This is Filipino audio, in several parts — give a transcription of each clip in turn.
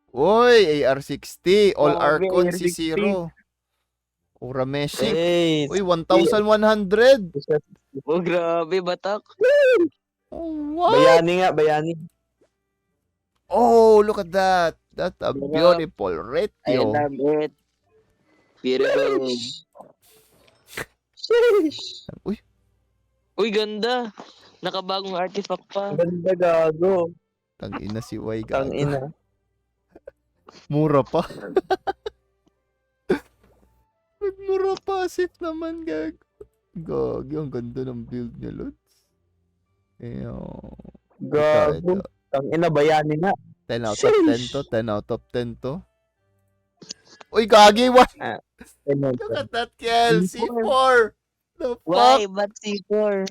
Uy, AR-60. All Grabe, Archon AR-60. C0. Urameshik. Hey, Uy, 1,100. Oh, grabe, batak. Oh, what? bayani nga, bayani. Oh, look at that. That's a Sarap. beautiful I ratio. love it. Beautiful. Uy, Uy, ganda. Nakabagong artifact pa. Ganda gago. tangina si Y gago. Tangina. Mura pa. Nagmura pa. Safe naman gago. Gagi, ang ganda ng build niya, Lods. Gago. Ito. Tangina, bayani nga. 10 out of 10 to. 10 out of 10 to. Uy, gagi. What? Look at that, Kel. C4. The Why? fuck? Ba't C4?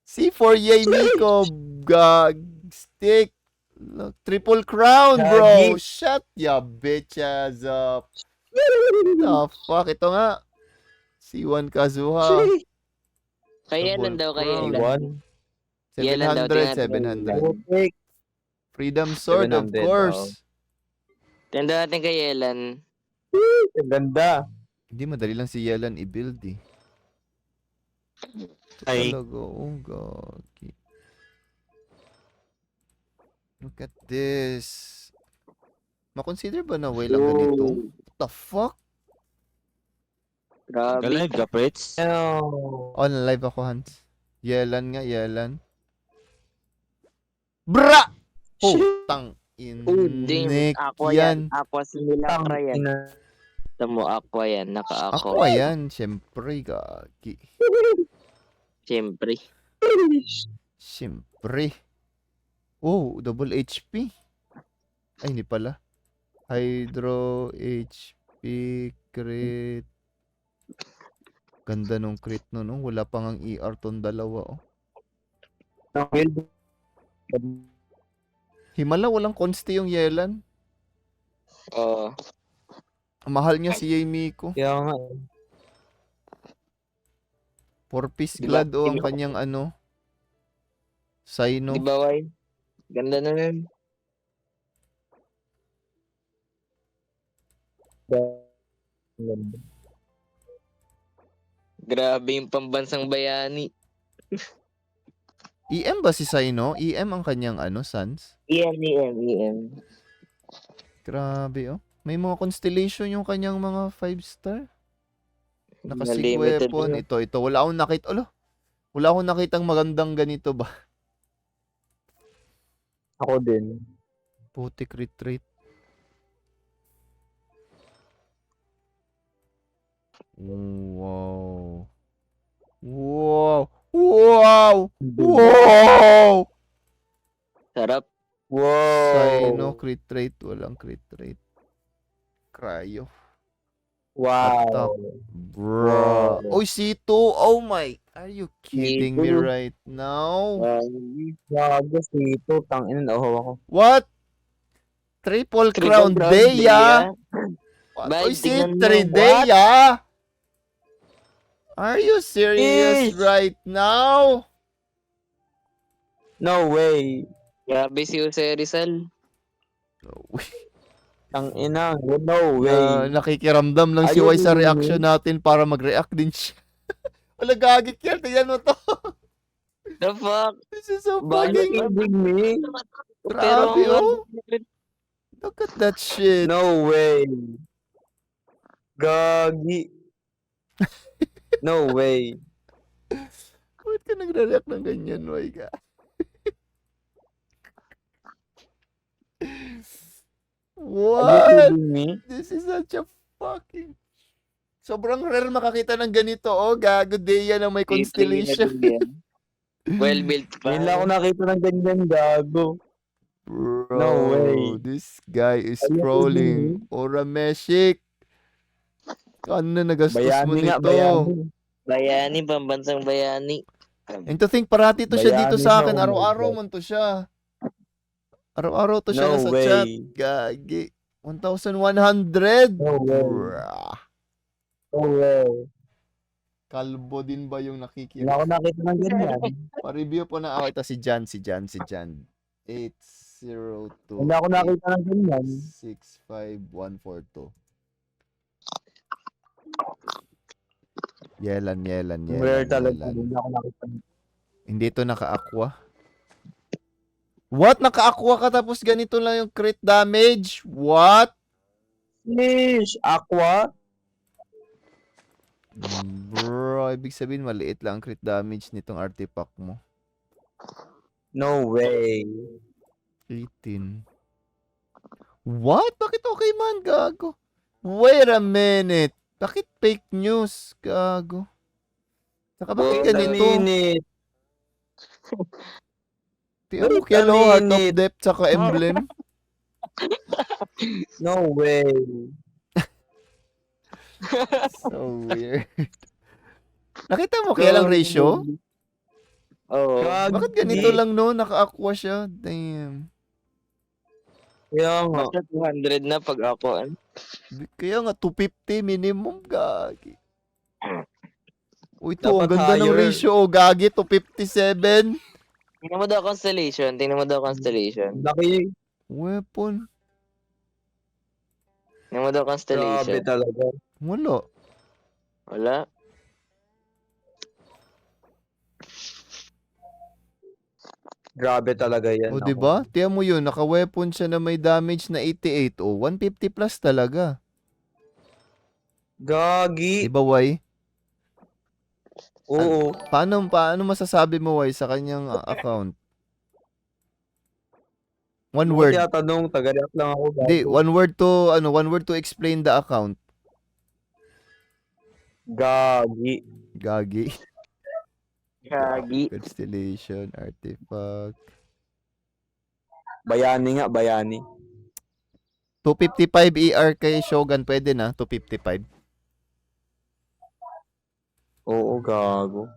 C4 yay Nico. Gag. Stick. Look, triple crown, bro. Gagi. Shut ya bitches up. The fuck? Ito nga. C1 Kazuha. Kaya Double lang daw, kaya crown. lang. One. Yelan daw, 700, 700. Putik. Freedom Sword, of 700, course. Tanda natin kay Yelan. Ang ganda. Hindi, madali lang si Yelan i-build eh. Ito Ay. talaga, oh gagi. Look at this. Makonsider ba na way lang ganito? What the fuck? Grabe. Galing ka, Prits. On live ako, Hans. Yelan nga, Yelan. Bra! Oh, tang Ding, inik aqua yan. yan. Aqua simulacra yan. Tangina. Tamo, aqua yan. Naka-aqua. Aqua yan, syempre, gagi. Siyempre. Syempre. Oh, double HP. Ay, hindi pala. Hydro, HP, crit. Ganda nung crit no, no? Wala pang ang ER tong dalawa, oh. Himala, walang consti yung Yelan. Oo. Mahal niya si Yamiko. Kaya nga. 4-piece Diba? glad, oh, ang kanyang ano. Sino. Di ba, Wai? Ganda na nun. Grabe yung pambansang bayani. EM ba si Sino? EM ang kanyang ano, Sans? EM. Grabe, oh. May mga constellation yung kanyang mga 5-star. Nakasig Unlimited weapon. yun. Ito. Wala akong nakita. Wala akong nakitang magandang ganito ba? Ako din. Putik retreat. Wow. Wow. Wow. Wow. Sarap. Wow. Sino crit rate? Walang crit rate. Cryo. Wow. Bro. Wow. Oy, C2. Oh my. Are you kidding me C2. right now? Gago sito. Tangina, nahuhaw ako. What? Triple Crown Dea? What? Bay, Oy, tingnan mo. C3 Dea? Are you serious right now? No way. Grabe si Jose Rizal. No way. Tangina, no way. Nakikiramdam lang si Ayun, Y sa yun, reaction natin para mag-react din siya. Wala gagit yan. Tingnan mo to. The fuck? This is so Bakit fucking... Kidding me? Grabe, oh. Look at that shit. No way. Gagi. No way. Bakit ka nagre-react ng ganyan, Y ka? Are What? you kidding me? This is such a fucking... Sobrang rare makakita ng ganito, oh. Gago Dea na may constellation. Well built pa. Ngayon lang ako nakita ng ganyan, gago. Bro, No way. this guy is Are you scrolling. kidding Orameshik. Ano na nagastos mo Bayani nga, nito? bayani. Bayani, pambansang bayani. And to think, parati to siya dito Bayani sa siya, akin. oh my Araw-araw God. man to siya. Araw-araw to siya No nasa way. chat. Gagi. 1,100? No way. Bruh. No way. Kalbo din ba yung Hindi nakikinig? ako nakita ng ganyan. Pa-review po na ako. Ito si Jan. It's 602 Hindi ako nakita ng ganyan. 65142. Yelan, Rare talaga. yelan. Hindi ako nakita ng Hindi to naka-aqua. What? Naka-aqua ka tapos ganito lang yung crit damage? What? Fish! Aqua? Bro, ibig sabihin maliit lang ang crit damage nitong artifact mo. No way. 18. What? Bakit okay man, gago? Wait a minute. Bakit fake news, gago? Saka bakit Wait a ganito? Minute. Tiyan mo Wait a kaya Heart of minute. Depth saka emblem? No way. So weird. Nakita mo kaya lang ratio? Oo. Bakit ganito lang no? Naka-aqua siya. Damn. Kaya nga. Basta 200 na pag ako. Kaya nga 250 minimum, gagi. Uy, ito, ang Dapat ganda ng higher. ratio, oh, gagi, 257. Tingnan mo daw constellation. Laki. Weapon. Tingnan mo daw Grabe constellation. talaga. Wala. Wala. Grabe talaga yan. O, diba? Tiyan mo yun, naka-weapon siya na may damage na 88. O, 150 plus talaga. Gagi. Diba, Wai? Oo. Paano masasabi mo, Wai, sa kanyang account? One Word. word. Tinatanong, taga-react lang ako. Hindi, one word to explain the account. Gagi. Gagi. Gagi. Constellation, artifact. Bayani nga, bayani. 255 ER kay Shogun, pwede na, 255. Oo, gago.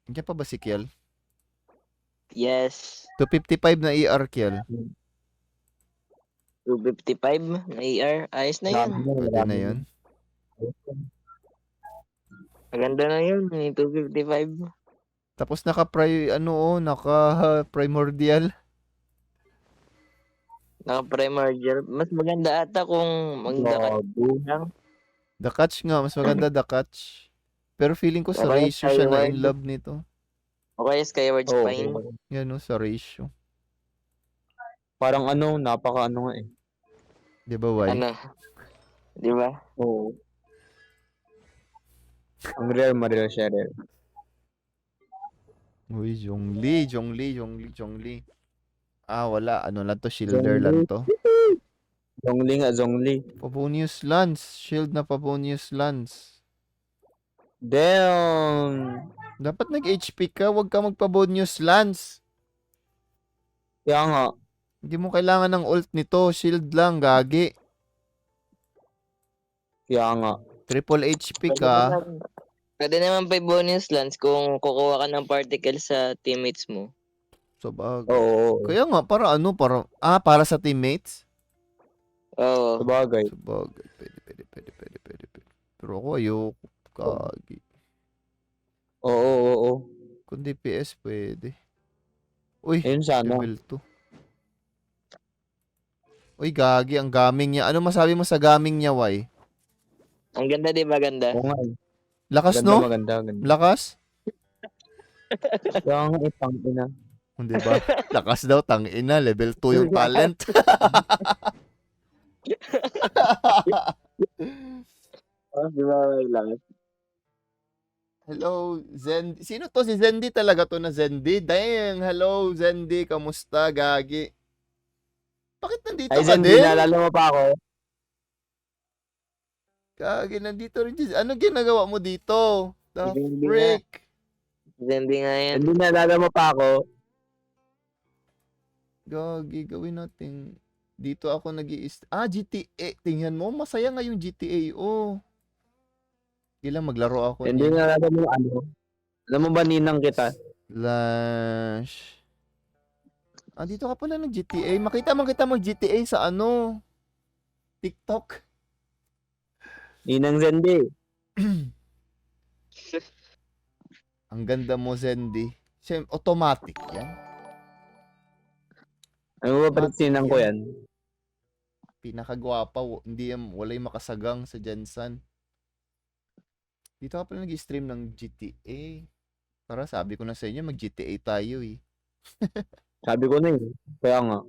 Nandiyan pa ba si Kiel? Yes. 255 na ER, Kiel. 255 na ER. Ayos na yun. Pwede na yun. Maganda na yun. Yung 255. Tapos naka-primordial. Naka-primordial. Mas maganda ata kung mag-dakat Gago. lang. The catch nga, mas maganda the catch. Pero feeling ko sa Okay, ratio siya na in Skyward. love nito. O kaya Skyward Oo. Spine. Yan o, sa ratio. Parang ano, napaka ano nga eh. Di ba, Wai? Ano? Di ba? Oo. Ang rare, maril siya rare. Uy, Zhongli. Ah, wala. Ano lang to? Shielder Zhongli. lang to. Zhongli nga, Zhongli. Pabonius Lance. Shield na Pabonius Lance. Damn. Dapat nag-HP ka. Huwag ka magpabonius Lance. Kaya nga. Hindi mo kailangan ng ult nito. Shield lang, gagi. Kaya nga. Triple HP ka. Pwede naman pa bonus lance kung kukuha ka ng particle sa teammates mo. So, bagay. Oo. Kaya nga, para ano? Para sa teammates? Oo. Sabagay. So, bagay. Pwede. Pero ako ayoko. Gagi. Oo. Kung DPS, pwede. Uy, Ayun sana. level 2. Uy, gagi. Ang gaming niya. Ano masabi mo sa gaming niya, Wai? Ang ganda, di ba? Ganda. Oo nga. Lakas, Ganda, no? maganda. Lakas? Kaya nga, itang ina. Hindi ba? Lakas daw, tangina. Level 2 yung talent. Di ba? Lang. Hello, Zendi. Sino to? Si Zendi talaga to na Zendi? Dang, hello, Zendi. Kamusta, gagi? Bakit nandito Ay, ka Zen, din? nalala mo pa ako? Gagi, nandito rin. Ano ginagawa mo dito? The Hindi frick? Hindi nga yan. Hindi nalala mo pa ako? Gagi, gawin natin. Dito ako GTA. Tingnan mo, masaya nga yung GTA. Oh. Kailan maglaro ako Hindi niyan. nalala mo ano? Alam mo ba ninang kita? Slash. Dito ka pala ng GTA. Makita kita mag GTA sa ano? TikTok. Ninang Zendi. Ang ganda mo, Zendi. Siyempre, automatic yan. Ano ba pansinan ko yan? Pinakagwapa, hindi yan, wala yung makasagang sa Jensen. Dito ka pala nag-stream ng GTA. Para sabi ko na sa inyo, mag-GTA tayo eh. Sabi ko na Kaya nga.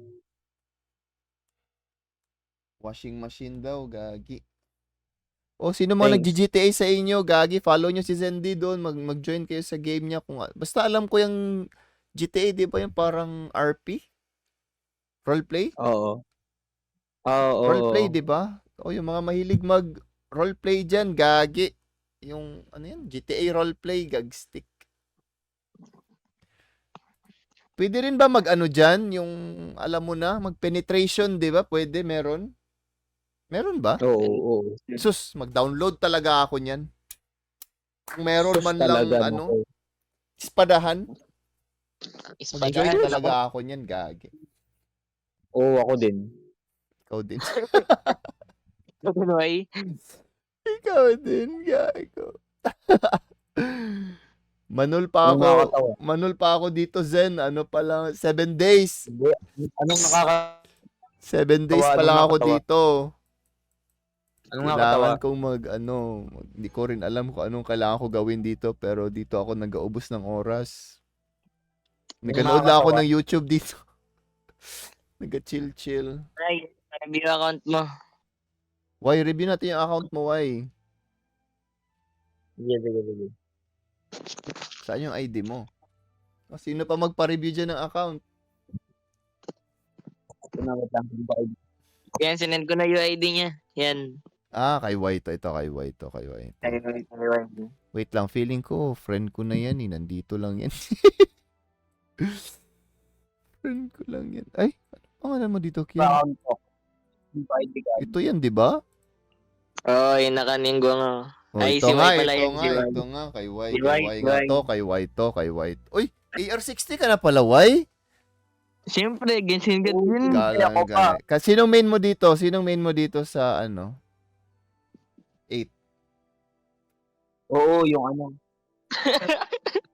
Washing machine daw, gagi. O, sino mga Thanks. nag-GTA sa inyo, gagi? Follow nyo si Zendy doon. Mag-join kayo sa game niya. Basta alam ko yung GTA, di ba yung parang RP? Roleplay? Oo. Oo. Roleplay, di ba? O, yung mga mahilig mag-roleplay dyan, gagi. Yung, ano yan? GTA roleplay, gagstick. Pwede rin ba mag-ano dyan? Yung, alam mo na, mag-penetration, di ba? Pwede, meron? Meron ba? Oo. Sus, mag-download talaga ako niyan. Kung meron Sus, man lang, talaga, ano, ispadahan. Mag-join Ispadahan. talaga ako niyan, gagi. Oo, ako din. Ikaw din. Tuloy. Ikaw din, gago. Manul pa Anong ako. nakakatawa? Manul pa ako dito, Zen. Ano pa lang, 7 days. Hindi. Anong nakakatawa? 7 days pa Anong lang ako nakakatawa? dito. Anong nakakatawa? Kailangan kong hindi ko rin alam kung anong kailangan ko gawin dito, pero dito ako nag-aubos ng oras. Naganood lang ako ng YouTube dito. Nag-chill-chill. Ay, review account mo. Why? Review natin yung account mo, why? Sige. Saan yung ID mo? Sino pa magpa-review dyan ng account? Yan, sinend ko na UID niya. Yan. Kay White. Ito, kay White. Wait lang, feeling ko, friend ko na yan. Nandito lang yan. Friend ko lang yan. Ay, ano pangalan mo dito, Kian? Ito yan, di ba? Oo, yung nakaninggo nga. Ay, ito si nga, White pala yan, si ito nga, kay White. Si Kay White, White nga to, kay White. Uy, AR-60 ka na pala, Why? Siyempre, Genshin Impact din. Galang. Kasi sinong main mo dito? Sinong main mo dito sa 8? Oo, yung ano.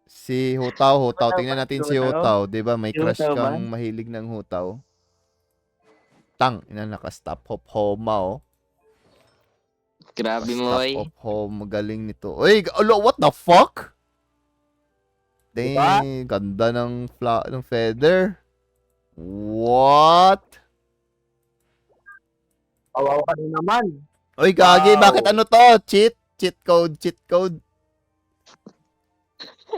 Si Hutaw. Tingnan natin si Hutaw. Diba, may Si crush Hutaw ba? kang mahilig ng Hutaw. Naka-stop hop homa, oh. Grabe mo, Stop ay. hop home. Magaling nito. Uy, what the fuck? Dang, ganda ng feather. What? Awaw ka rin naman. Uy, gagi, Wow. bakit ano to? Cheat code.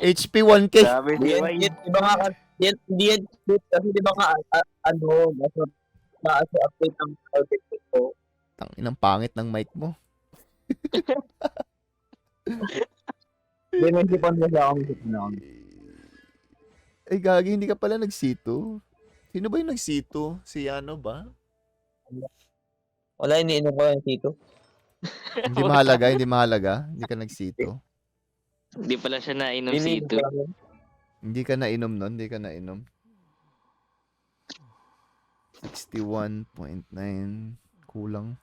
HP 1K. Grabe si White. Di ba nga, hindi yan cheat kasi di ba nga, nasa update ng update ko. Inang pangit ng mic mo. Hindi, may sipan mo siya akong Ay, gagi, hindi ka pala nagsito. Sino ba yung nagsito? Si ano ba? Wala, iniinom ko yung tito. Hindi mahalaga. Hindi ka nagsito. Hindi pala siya nainom si Ito. Hindi ka nainom nun. 61.9. Kulang.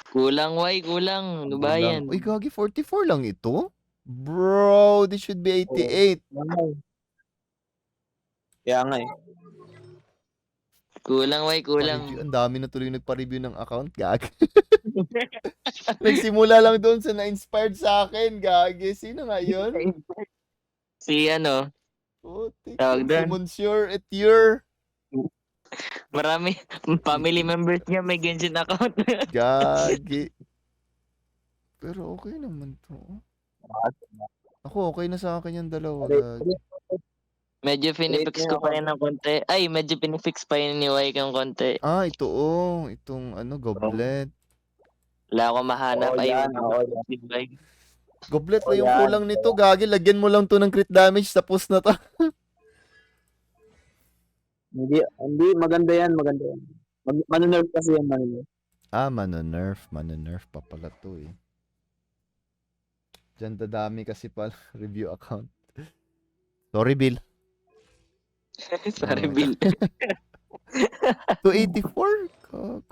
Kulang, Why? Kulang. Ano ba yan? Uy, gagi, 44 lang ito? Bro, this should be 88. Kaya nga Kulang, Why? Kulang. Ang dami na tuloy nagpa-review ng account, gagi. Nagsimula lang doon sa na-inspired sa akin, gagi. Sino nga yun? Si ano, Si Tawag doon. Monsieur Etier. marami, family members niya may Genshin account. Gagi. Pero okay naman to. Ako, okay na sa akin yung dalawa, gagi. Medyo pinifix ko pa yun ng konti. Ay, medyo pinifix pa yun ni Wai ng konti. Ito itong goblet. Wala ako mahanap. Oo, Ay, yan, oo, Goblet na yung yan. kulang nito, gagi. Lagyan mo lang to ng crit damage, tapos na to. Hindi, maganda yan. Manonerf kasi yan, manonerf. Manonerf pa pala to eh. Diyan dadami kasi pala review account. Sorry, Bill. Sorry, Bill. 284? Kag.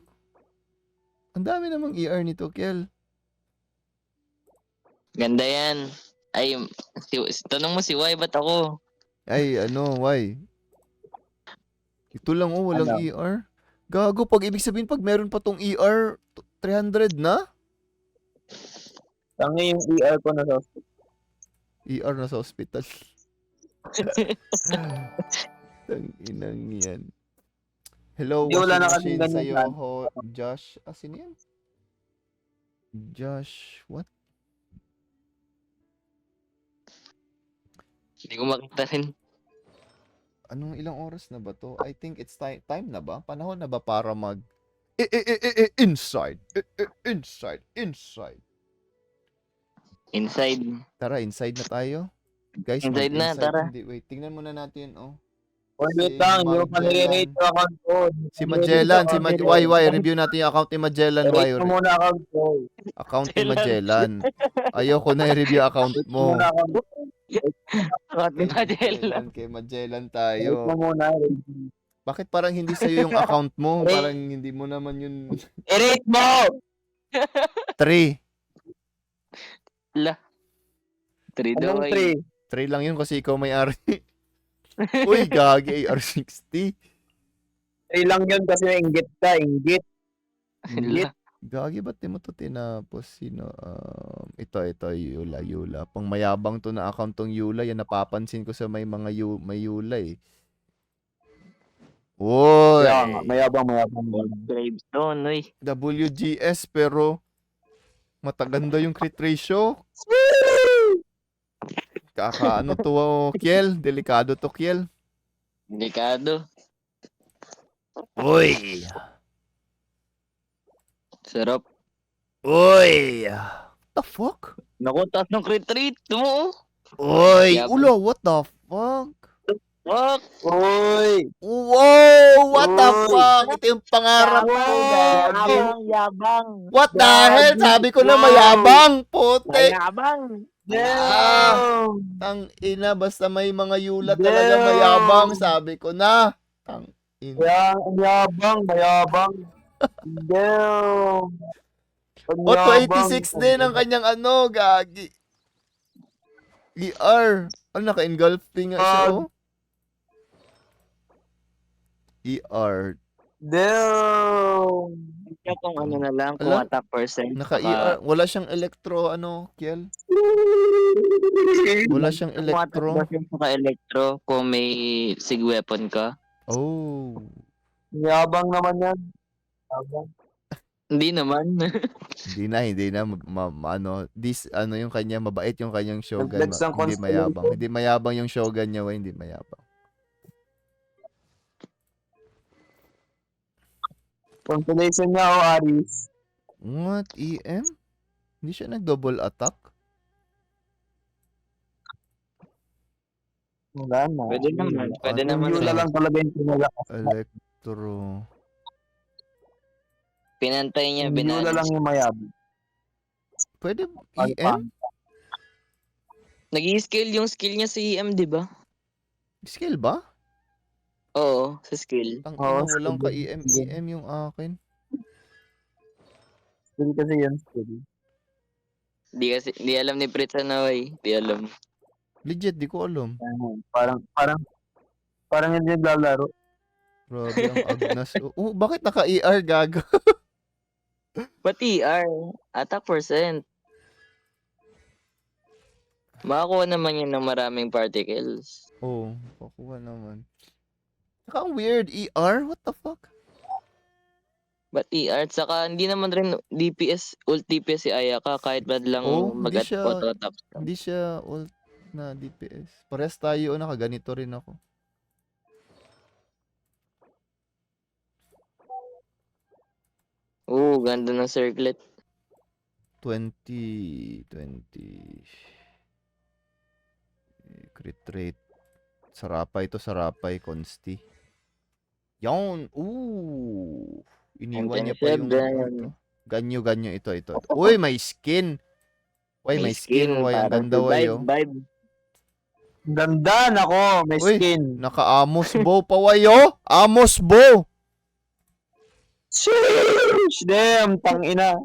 Ang dami namang ER nito, Kel. Ganda yan. Ay, tanong mo si Wai, ba't ako? Ay, why? Ito lang oh, walang Ano? ER. Gago, pag ibig sabihin, pag meron pa tong ER, 300 na? Tangi yung ER ko na sa ER na sa hospital. Tanginang yan. Hello, Hindi, wala washing na kasing machine ganyan sa'yo, plan. Josh. Sino yan? Josh, what? Hindi ko makita rin. Anong ilang oras na ba to? I think it's time na ba? Panahon na ba para mag inside. Inside. Inside. Tara, inside na tayo. Guys, Inside na, mag-inside. tara. Hindi, wait, tingnan muna natin, oh. Or wait Si lang, hindi ko pa Magellan. nire-rate yung account ko. Si Magellan, Why, review natin yung account ni Magellan, why? Rate mo muna account ko. Account ni Magellan. Ayoko na i-review account Rate mo mo. muna account ko. Kot ni Magellan. Kay Magellan Rate mo tayo. muna. Bakit parang hindi sa'yo yung account mo? Parang hindi mo naman yun. I-rate mo! 3. La. 3 daw Anong ay. 3? 3 lang yun kasi ikaw may-ari. Uy, gagi, AR-60. 3 lang yun kasi inggit ka, inggit. La. Gagi, ba't di mo to tinapos? Sino? Ito, Yula. Pang mayabang to na account tong Yula. Yan napapansin ko sa may mga may Yula eh. Uy! Kaya nga, mayabang. Gravestone, uy. WGS pero mataganda yung crit ratio. Ano to, Kiel? Delikado to, Kiel. Delikado. Uy! Sarap. Uy! What the fuck? Naku, taas ng crit rate mo. Uy! Yabang. Ulo, what the fuck? Fuck. Uy! Wow! What the Uy! fuck? Ito yung pangarap ko. Yabang. What the hell? Sabi ko na mayabang. Putik. Mayabang. Damn! Tang ina, basta may mga Yula talaga mayabang. Sabi ko na. Tang ina. Kaya, mayabang. Damn! Auto 86 din ang kanyang ano, gagi. ER. Ano, naka-engulfing nga siya, oh. ER. Damn! Kaya kung ano na lang, kung Ala? attack percent. Naka-ER. Wala siyang electro, ano, Kiel? Wala siyang Kung attack electro. percent sa electro, kung may sig weapon ka. Oh. Mayabang naman yan. Mayabang. Hindi naman. Hindi na ano yung kanya, mabait yung kanyang Shogun. Nag-flex ang Hindi mayabang. Constellation. Hindi mayabang yung Shogun niya, hindi mayabang. Constellation niya o Aris. What? EM? Hindi siya nag-double attack? Wala na. Pwede naman. Pwede Ano naman. Yung Yula lang talaga yung pinalakas. Electro. Pinantay niya, Yung Yula binanage. lang yung mayabang. Pwede Alpha. EM? Nag-i-scale yung skill niya sa EM, di ba? Skill ba? Oo, sa skill. Ang Oo, ina, walang skill. ka-EM. EM yung akin. Still kasi yan. Still. Di alam ni Pritz na way. Di alam. Legit, di ko alam. Parang hindi naglalaro. Grabe ang Agnes. Oh, bakit naka-ER gago? Pati ER, attack percent. Makakuha naman yun ng maraming particles. Oh, pakuha naman. Saka ang weird, ER? What the fuck? But ER, saka hindi naman rin DPS, ult DPS si Ayaka kahit bad lang Oh, hindi mag-at siya- auto-attack. Hindi siya ult na DPS. Pares tayo, nakaganito rin ako. Oo, ganda ng circlet. 20. Crit rate. Sarapay, Consti. Yan. Ooh. Iniwan niya pa yung... 27. Ganyo, ito. Uy, may skin. Uy, may skin. Uy, ang parang ganda, way, oh. vibe. Ganda, nako. May Uy. skin. Naka-Amos bow pa, way, oh. Amos bow. Sheesh! Damn, tangina.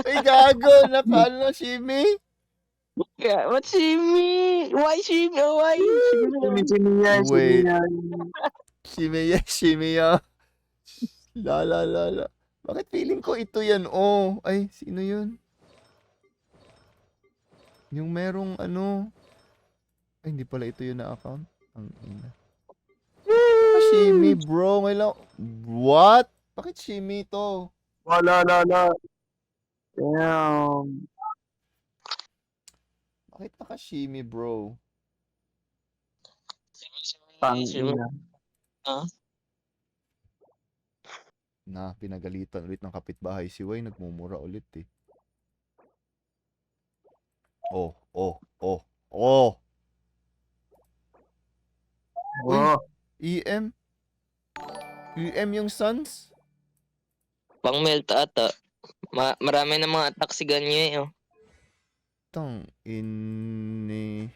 Ay, gago. Naka-ano, Shimi? Yeah, what Shimmy? Why Shimmy? Why? Chimiya, Wait. chimiya. Shimiya, Shimiya. La la la la. Bakit feeling ko ito yan? Oh, ay, sino yun? Yung merong ano. Ay, hindi pala ito yun na account. Ang ina. Shimmy, bro. Ngayon what? Bakit Shimmy to? Wala, la. Damn. Bakit naka-Shimmy, bro? Pangina. Na, pinagalitan ulit ng kapitbahay si Way. Nagmumura ulit eh. Oh. Oh. EM? EM yung Suns? Pang melt ata. Marami na mga attack si Ganye oh. Tang ini.